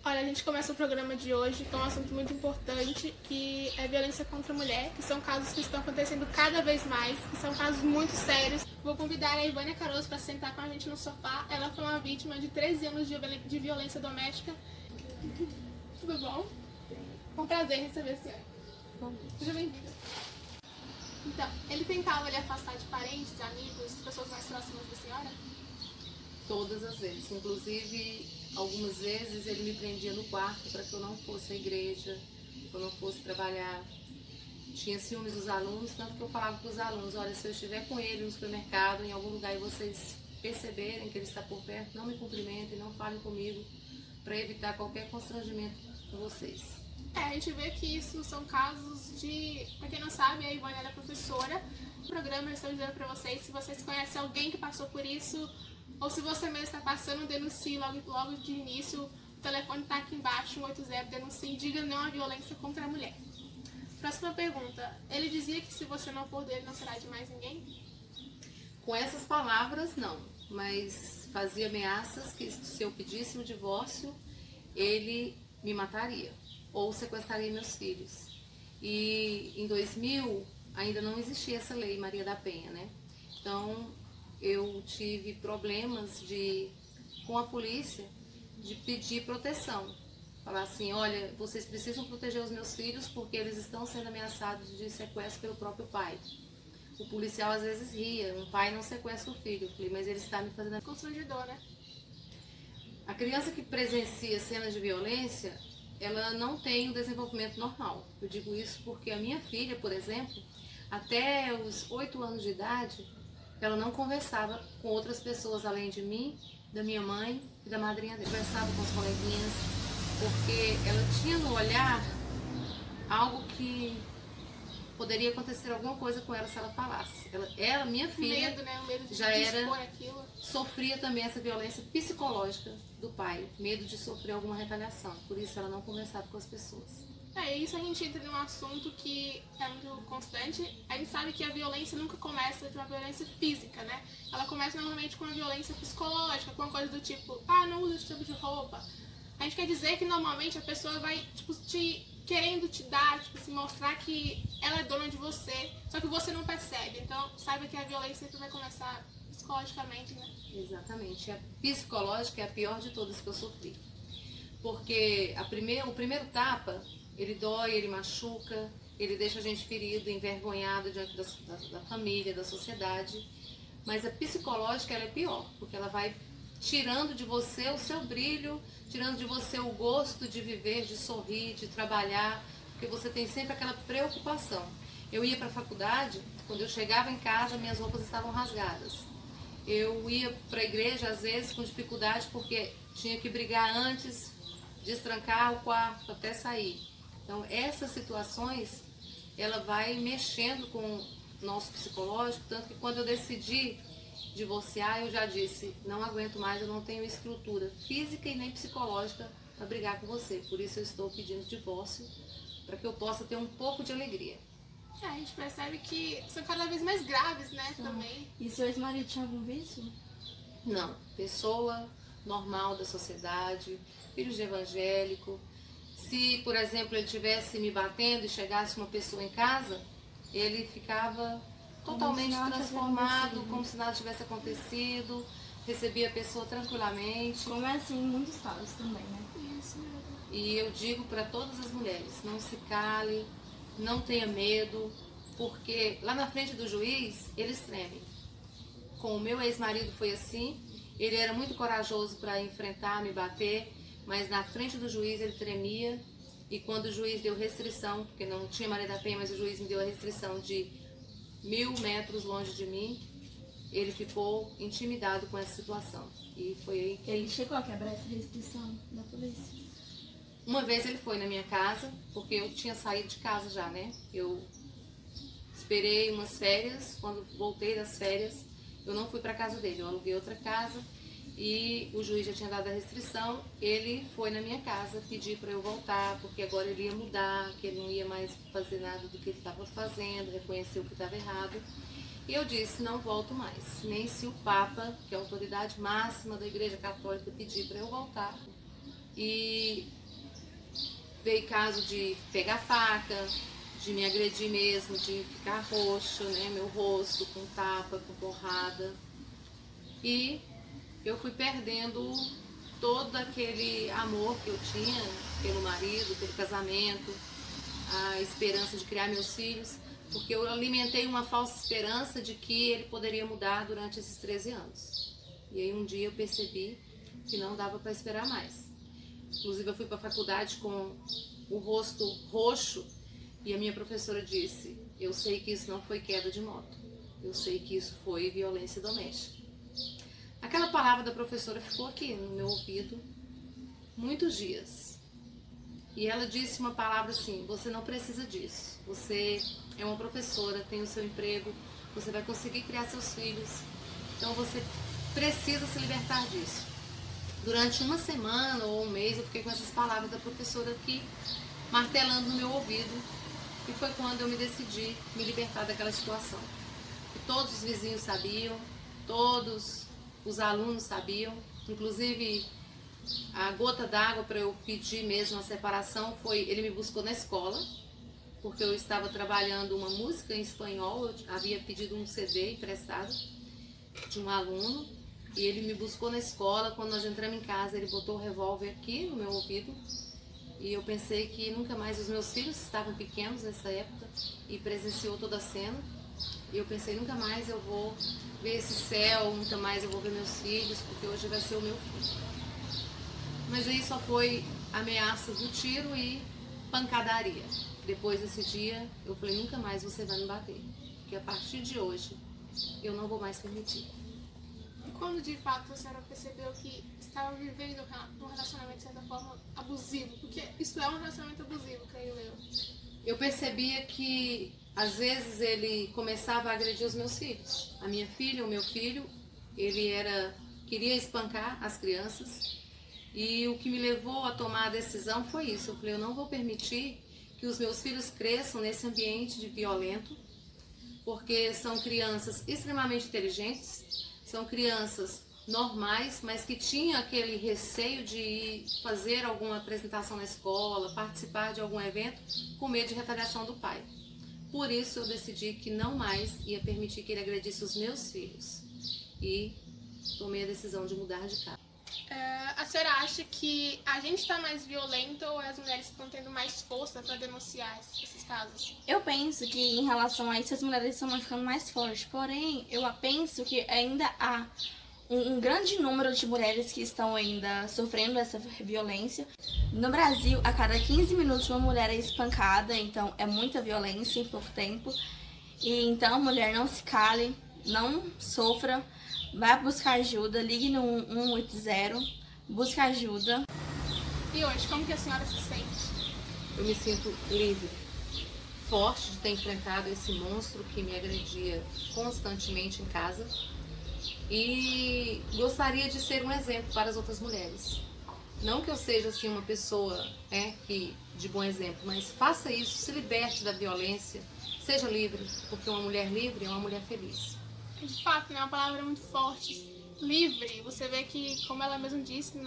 Olha, a gente começa o programa de hoje com um assunto muito importante, que é violência contra a mulher, que são casos que estão acontecendo cada vez mais, que são casos muito sérios. Vou convidar a Ivânia Caroso para sentar com a gente no sofá. Ela foi uma vítima de 13 anos de violência doméstica. Tudo bom? É um prazer receber a senhora. Seja bem-vinda. Então, ele tentava lhe afastar de parentes, amigos, pessoas mais próximas da senhora? Todas as vezes, inclusive algumas vezes ele me prendia no quarto para que eu não fosse à igreja, que eu não fosse trabalhar. Tinha ciúmes dos alunos, tanto que eu falava para os alunos: olha, se eu estiver com ele no supermercado, em algum lugar, e vocês perceberem que ele está por perto, não me cumprimentem, não falem comigo, para evitar qualquer constrangimento com vocês. A gente vê que isso são casos de... Pra quem não sabe, a Ivânia é professora. No programa eu estou dizendo pra vocês, se vocês conhecem alguém que passou por isso, ou se você mesmo está passando, denuncie logo de início. O telefone está aqui embaixo, 180, denuncie e diga não à violência contra a mulher. Próxima pergunta. Ele dizia que se você não for dele, não será de mais ninguém? Com essas palavras, não, mas fazia ameaças que se eu pedisse o divórcio, ele me mataria ou sequestraria meus filhos. E em 2000 ainda não existia essa lei Maria da Penha, né? Então eu tive problemas com a polícia de pedir proteção. Falar assim: olha, vocês precisam proteger os meus filhos porque eles estão sendo ameaçados de sequestro pelo próprio pai. O policial às vezes ria: um pai não sequestra o filho. Eu falei: mas ele está me fazendo... Constrangedor, né? A criança que presencia cenas de violência, ela não tem o desenvolvimento normal. Eu digo isso porque a minha filha, por exemplo, até os 8 anos de idade, ela não conversava com outras pessoas além de mim, da minha mãe e da madrinha dela. Conversava com as coleguinhas, porque ela tinha no olhar algo que poderia acontecer alguma coisa com ela se ela falasse. Ela minha filha, Medo, né? O medo de já expor aquilo. Sofria também essa violência psicológica do pai, medo de sofrer alguma retaliação. Por isso ela não conversava com as pessoas. Isso a gente entra num assunto que é muito constante. A gente sabe que a violência nunca começa de uma violência física, né? Ela começa normalmente com uma violência psicológica, com uma coisa do tipo: não usa esse tipo de roupa. A gente quer dizer que normalmente a pessoa vai, querendo te dar, se mostrar que ela é dona de você, só que você não percebe. Então, saiba que a violência sempre vai começar psicologicamente, né? Exatamente. A psicológica é a pior de todas que eu sofri. Porque o primeiro tapa, ele dói, ele machuca, ele deixa a gente ferido, envergonhado diante da família, da sociedade. Mas a psicológica, ela é pior, porque ela vai tirando de você o seu brilho, tirando de você o gosto de viver, de sorrir, de trabalhar, porque você tem sempre aquela preocupação. Eu ia para a faculdade, quando eu chegava em casa, minhas roupas estavam rasgadas. Eu ia para a igreja, às vezes, com dificuldade, porque tinha que brigar antes, destrancar o quarto até sair. Então, essas situações, ela vai mexendo com o nosso psicológico, tanto que quando eu decidi divorciar, eu já disse: não aguento mais, eu não tenho estrutura física e nem psicológica para brigar com você. Por isso eu estou pedindo divórcio, para que eu possa ter um pouco de alegria. A gente percebe que são cada vez mais graves, né, também. E seu ex-marido tinha algum vício? Não, pessoa normal da sociedade, filho de evangélico. Se, por exemplo, ele estivesse me batendo e chegasse uma pessoa em casa, ele ficava totalmente transformado, como se nada tivesse acontecido, recebia a pessoa tranquilamente. Como é assim em muitos casos também, né? Isso mesmo. E eu digo para todas as mulheres: não se cale, não tenha medo, porque lá na frente do juiz, eles tremem. Com o meu ex-marido foi assim, ele era muito corajoso para enfrentar, me bater, mas na frente do juiz ele tremia. E quando o juiz deu restrição, porque não tinha Maria da Penha, mas o juiz me deu a restrição de 1000 metros longe de mim, ele ficou intimidado com essa situação. E foi aí que ele chegou a quebrar essa restrição da polícia. Uma vez ele foi na minha casa, porque eu tinha saído de casa já, né? Eu esperei umas férias, quando voltei das férias, eu não fui para casa dele, eu aluguei outra casa e o juiz já tinha dado a restrição. Ele foi na minha casa pedir para eu voltar, porque agora ele ia mudar, que ele não ia mais fazer nada do que ele estava fazendo, reconheceu que estava errado. E eu disse: não volto mais, nem se o Papa, que é a autoridade máxima da Igreja Católica, pedir para eu voltar. E veio caso de pegar faca, de me agredir mesmo, de ficar roxo, né, meu rosto com tapa, com porrada. E eu fui perdendo todo aquele amor que eu tinha pelo marido, pelo casamento, a esperança de criar meus filhos, porque eu alimentei uma falsa esperança de que ele poderia mudar durante esses 13 anos. E aí um dia eu percebi que não dava para esperar mais. Inclusive eu fui para a faculdade com o rosto roxo e a minha professora disse: eu sei que isso não foi queda de moto, eu sei que isso foi violência doméstica. Aquela palavra da professora ficou aqui no meu ouvido muitos dias. E ela disse uma palavra assim: você não precisa disso, você é uma professora, tem o seu emprego, você vai conseguir criar seus filhos, então você precisa se libertar disso. Durante uma semana ou um mês eu fiquei com essas palavras da professora aqui martelando no meu ouvido, e foi quando eu me decidi me libertar daquela situação. E todos os vizinhos sabiam, todos os alunos sabiam, inclusive a gota d'água para eu pedir mesmo a separação foi, ele me buscou na escola, porque eu estava trabalhando uma música em espanhol, eu havia pedido um CD emprestado de um aluno, e ele me buscou na escola. Quando nós entramos em casa, ele botou o revólver aqui no meu ouvido, e eu pensei que nunca mais, os meus filhos estavam pequenos nessa época, e presenciou toda a cena, e eu pensei, nunca mais eu vou ver esse céu, nunca mais eu vou ver meus filhos, porque hoje vai ser o meu filho. Mas aí só foi ameaça do tiro e pancadaria. Depois desse dia, eu falei, nunca mais você vai me bater, porque a partir de hoje, eu não vou mais permitir. E quando de fato a senhora percebeu que estava vivendo um relacionamento de certa forma abusivo? Porque isso é um relacionamento abusivo, creio eu. Eu percebia que às vezes ele começava a agredir os meus filhos. A minha filha, o meu filho, ele queria espancar as crianças. E o que me levou a tomar a decisão foi isso. Eu falei, eu não vou permitir que os meus filhos cresçam nesse ambiente de violento, porque são crianças extremamente inteligentes, são crianças normais, mas que tinham aquele receio de fazer alguma apresentação na escola, participar de algum evento, com medo de retaliação do pai. Por isso eu decidi que não mais ia permitir que ele agredisse os meus filhos. E tomei a decisão de mudar de casa. A senhora acha que a gente está mais violenta ou as mulheres estão tendo mais força para denunciar esses casos? Eu penso que em relação a isso as mulheres estão ficando mais fortes, porém eu penso que ainda há um grande número de mulheres que estão ainda sofrendo essa violência. No Brasil, a cada 15 minutos uma mulher é espancada, então é muita violência em pouco tempo. E então a mulher não se cale, não sofra, vai buscar ajuda, ligue no 180, busque ajuda. E hoje, como que a senhora se sente? Eu me sinto livre, forte de ter enfrentado esse monstro que me agredia constantemente em casa, e gostaria de ser um exemplo para as outras mulheres. Não que eu seja assim uma pessoa de bom exemplo, mas faça isso, se liberte da violência, seja livre, porque uma mulher livre é uma mulher feliz. De fato, né, é uma palavra muito forte. Livre, você vê que, como ela mesma disse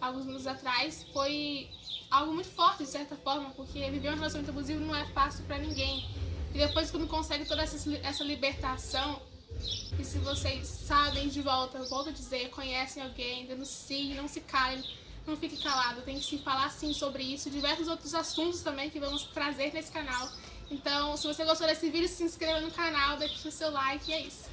alguns anos atrás, foi algo muito forte de certa forma, porque viver um relacionamento abusivo não é fácil para ninguém. E depois, quando consegue toda essa libertação, e se vocês sabem de volta, eu volto a dizer, conhecem alguém, denunciem, não se calem, não fique calado, tem que se falar sim sobre isso, diversos outros assuntos também que vamos trazer nesse canal. Então, se você gostou desse vídeo, se inscreva no canal, deixe o seu like e é isso.